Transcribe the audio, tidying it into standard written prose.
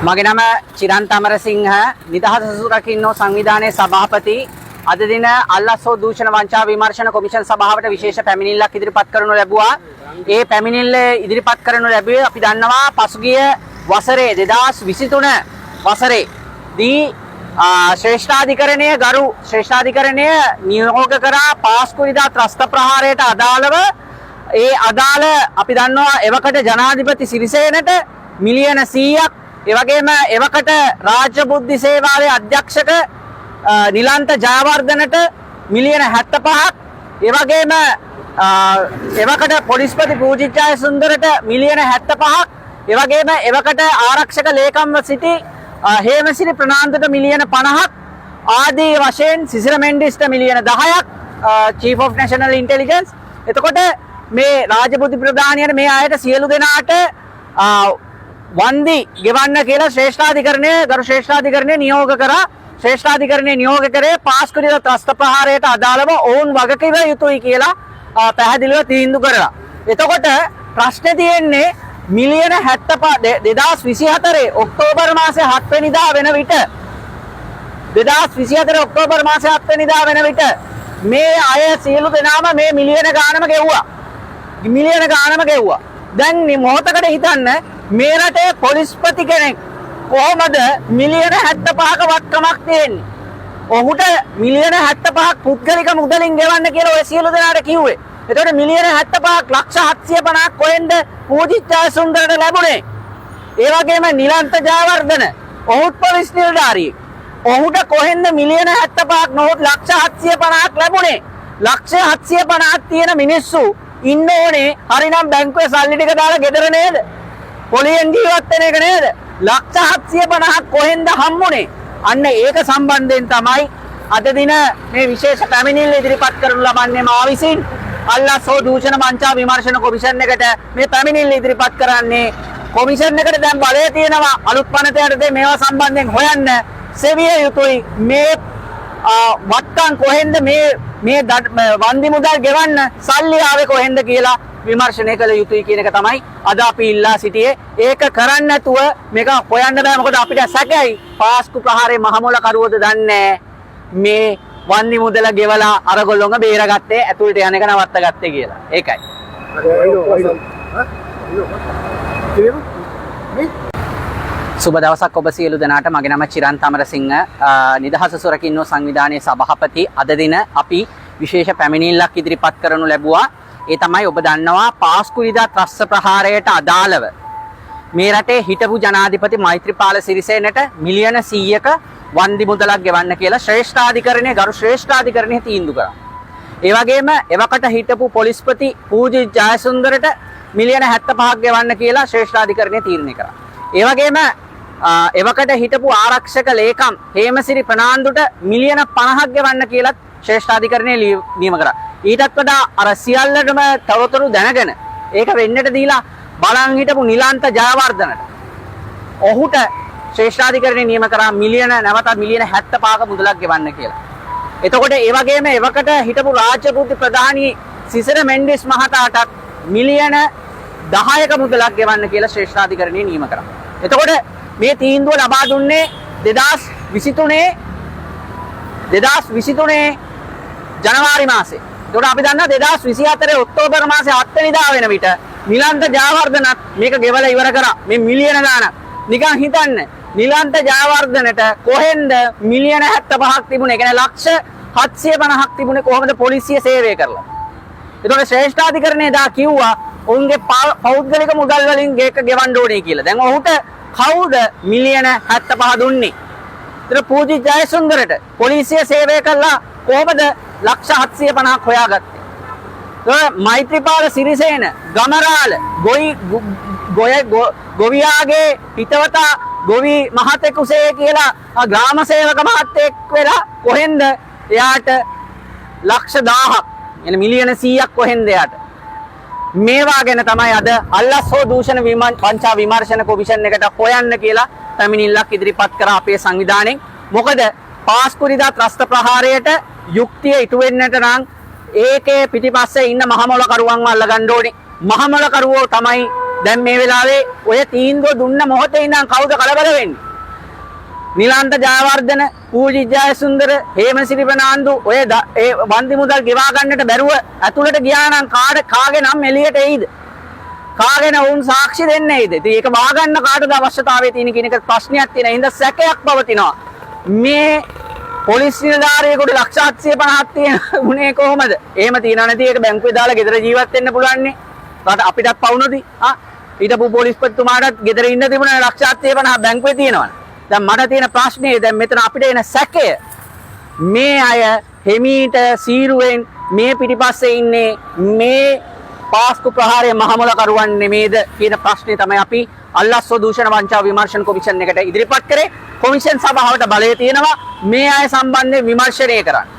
මගේ නම චිරන්ත අමරසිංහ නිදහස් සුරකින්නෝ සංවිධානයේ සභාපති අද දින අල්ලස්සෝ දූෂණ වංචා විමර්ශන කොමිෂන් සභාවට විශේෂ පැමිණිල්ලක් ඉදිරිපත් කරනු ලැබුවා. ඒ පැමිණිල්ල ඉදිරිපත් කරනු ලැබුවේ අපි දන්නවා පසුගිය වසරේ 2023 වසරේ දී ශ්‍රේෂ්ඨාධිකරණයේ ගරු ශ්‍රේෂ්ඨාධිකරණය නියෝග කරා පාස්කුරිදා ත්‍රස්ත ප්‍රහාරයට අදාළව ඒ අදාළ අපි දන්නවා එවකට ජනාධිපති සිරිසේනට මිලියන 100ක් ඒ වගේම එවකට රාජ්‍ය බුද්ධි සේවාවේ අධ්‍යක්ෂක නිලන්ත ජයවර්ධනට මිලියන 75ක් ඒ වගේම එවකට පොලිස්පති පූජිත් ජයසුන්දරට මිලියන 75ක් ඒ වගේම එවකට ආරක්ෂක ලේකම්ව සිටි හේමසිරි ප්‍රනාන්දුට මිලියන 50ක් ආදී වශයෙන් සිසිර මෙන්ඩිස්ට මිලියන 10ක් චීෆ් ඔෆ් නැෂනල් ඉන්ටෙලිජන්ස් එතකොට මේ රාජ්‍ය බුද්ධි ප්‍රධානියට මේ අයට සියලු දෙනාට වන්දි ගෙවන්න කියලා ශ්‍රේෂ්ඨාධිකරණය ගරු ශ්‍රේෂ්ඨාධිකරණය නියෝග කරා. ශ්‍රේෂ්ඨාධිකරණය නියෝග කරේ පාස්කුරිද ත්‍රස්ත ප්‍රහාරයට අදාළව ඔවුන් වගකිව යුතුයි කියලා පැහැදිලිව තීන්දුව කරලා. එතකොට ප්‍රශ්නේ තියෙන්නේ මිලියන 75 2024 ඔක්තෝබර් මාසේ 7 වෙනිදා වෙන විට 2024 ඔක්තෝබර් මාසේ 7 වෙනිදා වෙන විට මේ අය සියලු දෙනාම මේ මිලියන ගානම ගෙව්වා. මිලියන ගානම ගෙව්වා. දැන් මේ මොහොතකට හිතන්න මේ රටේ පොලිස්පති කෙනෙක් කොහොමද මිලියන 75ක වත්කමක් තියෙන්නේ? ඔහුට මිලියන 75ක් පුද්ගලික මුදලින් ගෙවන්න කියලා ඔය සියලු දෙනාට කිව්වේ. එතකොට මිලියන 75ක් ලක්ෂ 750ක් කොහෙන්ද පූජිත් ජයසුන්දරට ලැබුණේ? ඒ වගේම නිලන්ත ජයවර්ධන ඔහුත් පොලිස් නිලධාරියෙක්. ඔහුට කොහෙන්ද මිලියන 75ක් නොහොත් ලක්ෂ 750ක් ලැබුණේ? ලක්ෂ 750ක් තියෙන මිනිස්සු ඉන්න ඕනේ හරිනම් බැංකුවේ සල්ලි ටික දාලා ගෙදර නේද? පොලියෙන් ජීවත් වෙන එක නේද? ලක්ෂ 750ක් කොහෙන්ද හම්බුනේ? අන්න ඒක සම්බන්ධයෙන් තමයි අද දින මේ විශේෂ පැමිණිල්ල ඉදිරිපත් කරනු ලබන්නේ මා විසින් අල්ලස්සෝ දූෂණ වංචා විමර්ශන කොමිෂන් එකට මේ පැමිණිල්ල ඉදිරිපත් කරන්නේ. කොමිෂන් එකට දැන් බලය තියෙනවා අලුත් පනතයටද මේවා සම්බන්ධයෙන් හොයන්න සෙවිය යුතුයි. මේ වත්තන් කොහෙන්ද මේ වන්දි මුදල් ගෙවන්න සල්ලි ආවේ කොහෙන්ද කියලා විමර්ශනය කළ යුතුයි කියන එක තමයි අද අපි ඉල්ලා සිටියේ. ඒක කරන්න නැතුව මේක හොයන්න බෑ. මොකද අපිට සැකයි පාස්කු ප්‍රහාරයේ මහමොල කරුවද දන්නේ මේ වන්දි මුදල ගෙවලා අරගොල්ලොන්ග බේරගත්තේ ඇතුළට යන එක නවත්තගත්තේ කියලා. ඒකයි. සුබ දවසක් ඔබ සියලු දෙනාට. මගේ නම චිරන්ත අමරසිංහ නිදහස් සුරකින්නෝ සංවිධානයේ සභාපති. අද දින අපි විශේෂ පැමිණිල්ලක් ඉදිරිපත් කරනු ලැබුවා. ඒ තමයි ඔබ දන්නවා පාස්කුරිදා ත්‍රස්ත ප්‍රහාරයට අදාළව මේ රටේ හිටපු ජනාධිපති මෛත්‍රීපාල සිරිසේනට මිලියන 100ක වන්දි මුදලක් ගෙවන්න කියලා ශ්‍රේෂ්ඨාධිකරණයේ ගරු ශ්‍රේෂ්ඨාධිකරණයේ තීන්දුව කරා. ඒ වගේම එවකට හිටපු පොලිස්පති පූජිත් ජයසුන්දරට මිලියන 75ක් ගෙවන්න කියලා ශ්‍රේෂ්ඨාධිකරණයේ තීරණය කරා. ඒ වගේම එවකට හිටපු ආරක්ෂක ලේකම් හේමසිරි ප්‍රනාන්දුට මිලියන 50ක් ගෙවන්න කියලා ශ්‍රේෂ්ඨාධිකරණයේ නියම කරා. ඊටත් වඩා අර සියල්ලටම තවතුරු දැනගෙන ඒක වෙන්නට දීලා බලන් හිටපු නිලන්ත ජයවර්ධනට ඔහුට ශ්‍රේෂ්ඨාධිකරණය නියම කරා නැවතත් මිලියන 75ක මුදලක් ගෙවන්න කියලා. එතකොට ඒ වගේම එවකට හිටපු රාජ්‍ය බුද්ධි ප්‍රධානී සිසිර මෙන්ඩිස් මහතාටත් මිලියන 10ක මුදලක් ගෙවන්න කියලා ශ්‍රේෂ්ඨාධිකරණය නියම කරා. එතකොට මේ තීන්දුව ලබා දුන්නේ 2023 ජනවාරි මාසේ. ඒකට අපි දන්නා 2024 ඔක්තෝබර් මාසේ 7 වෙනිදා වෙන විට නිලන්ත ජයවර්ධනත් මේක ගෙවලා ඉවර කරා. මේ මිලියන ගාණක්. නිකන් හිතන්න. නිලන්ත ජයවර්ධනට කොහෙන්ද මිලියන 75ක් තිබුණේ? ඒ කියන්නේ ලක්ෂ 750ක් තිබුණේ කොහොමද පොලිසිය සේවය කරලා? ඒතකොට ශ්‍රේෂ්ඨාධිකරණය දා කිව්වා ඔවුන්ගේ පෞද්ගලික මුදල් වලින් ඒක ගෙවන්න ඕනේ කියලා. දැන් ඔහුට කවුද මිලියන 75 දුන්නේ? ඒතර පූජිත් ජයසුන්දරට පොලිසිය සේවය කළා කොහොමද ලක්ෂ 750ක් හොයාගත්තේ? මෛත්‍රීපාල සිරිසේන ගමරාල ගොවියාගේ හිතවතා ගොවි මහතෙකුසේ කියලා ග්‍රාම සේවක මහත්තයෙක් වෙලා කොහෙන්ද එයාට ලක්ෂ 1000ක් එන මිලියන 100ක් කොහෙන්ද එයාට? මේවා ගැන තමයි අද අල්ලස්සෝ දූෂණ වංචා විමර්ශන කොමිෂන් එකට හොයන්න කියලා පැමිණිල්ලක් ඉදිරිපත් කරා අපේ සංවිධානයෙන්. මොකද පාස්කුරිදා ත්‍රස්ත ප්‍රහාරයට යුක්තිය ඉටු වෙන්නට නම් ඒකේ පිටිපස්සේ ඉන්න මහමොල කරුවන්ව අල්ලගන්න ඕනේ. මහමොල කරුවෝ තමයි දැන් මේ වෙලාවේ ඔය තීන්දුව දුන්න මොහොතේ ඉඳන් කවුද කලබල වෙන්නේ? නිලාන්ත ජයවර්ධන, පූජි ජයසුන්දර, හේමසිරි ප්‍රනාන්දු ඔය ඒ වන්දි මුදල් ගෙවා ගන්නට බැරුව ඇතුළට ගියා නම් කාගේ නම් එළියට එයිද? කාගෙන වුන් සාක්ෂි දෙන්නේ නේද? ඉතින් ඒක වාගන්න කාටද අවශ්‍යතාවය තියෙන කියන එක ප්‍රශ්නයක් තියෙන. හින්දා සැකයක් පවතිනවා. මේ පොලිස් නිලධාරියෙකුට ලක්ෂ 750ක් තියෙන උනේ කොහමද? එහෙම තියනා නැති ඒක බැංකුවේ දාලා ගෙදර ජීවත් වෙන්න පුළුවන් නේ. අපිටත් පවුනොදී. ඊටපු පොලිස්පතිතුමාටත් ගෙදර ඉන්න තිබුණා ලක්ෂ 750 බැංකුවේ තියෙනවා. දැන් මට තියෙන ප්‍රශ්නේ දැන් මෙතන අපිට එන සැකය මේ අය හිමීට සීරුවෙන් මේ පිටිපස්සේ ඉන්නේ මේ පාස්කු ප්‍රහාරයේ මහමොලකරුවන් නෙමේද කියන ප්‍රශ්නේ තමයි අපි අල්ලස්ව දූෂණ වංචා විමර්ශන කොමිෂන් එකට ඉදිරිපත් කරේ. කොමිෂන් සභාවට බලය තියෙනවා මේ අය සම්බන්ධයෙන් විමර්ශනය කරන්න.